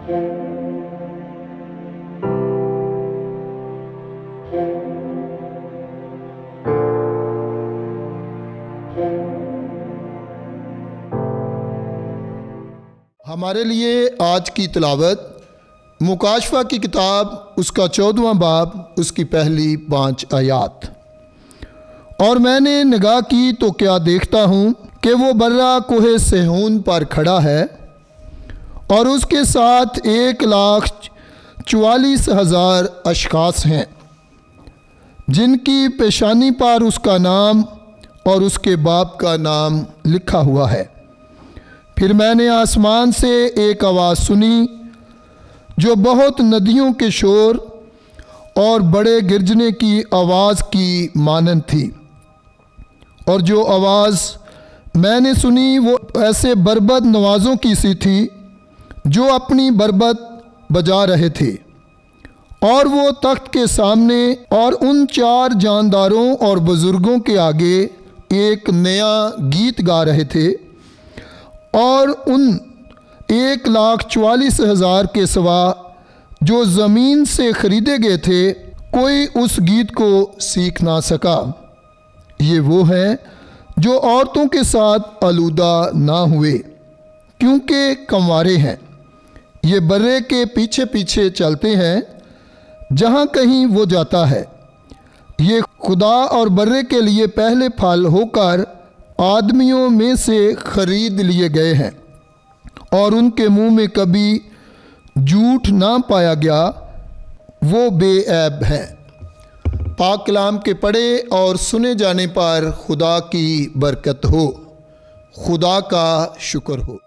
हमारे लिए आज की तिलावत मुकाशफा की किताब उसका 14वां बाब उसकी पहली 5 आयात। और मैंने निगाह की तो क्या देखता हूँ कि वो बर्रा कोहे सेहून पर खड़ा है और उसके साथ 1,44,000 अशखास हैं जिनकी पेशानी पर उसका नाम और उसके बाप का नाम लिखा हुआ है। फिर मैंने आसमान से एक आवाज़ सुनी जो बहुत नदियों के शोर और बड़े गिरजने की आवाज़ की मानंद थी, और जो आवाज़ मैंने सुनी वो ऐसे बरबत नवाज़ों की सी थी जो अपनी बरबत बजा रहे थे, और वो तख्त के सामने और उन 4 जानदारों और बुज़ुर्गों के आगे एक नया गीत गा रहे थे। और उन 1,44,000 के सिवा जो ज़मीन से ख़रीदे गए थे कोई उस गीत को सीख ना सका। ये वो हैं जो औरतों के साथ आलूदा ना हुए क्योंकि कंवारे हैं। ये बर्रे के पीछे पीछे चलते हैं जहाँ कहीं वो जाता है। ये खुदा और बर्रे के लिए पहले फल होकर आदमियों में से खरीद लिए गए हैं, और उनके मुंह में कभी झूठ ना पाया गया, वो बेऐब हैं। पाक कलाम के पढ़े और सुने जाने पर खुदा की बरकत हो। खुदा का शुक्र हो।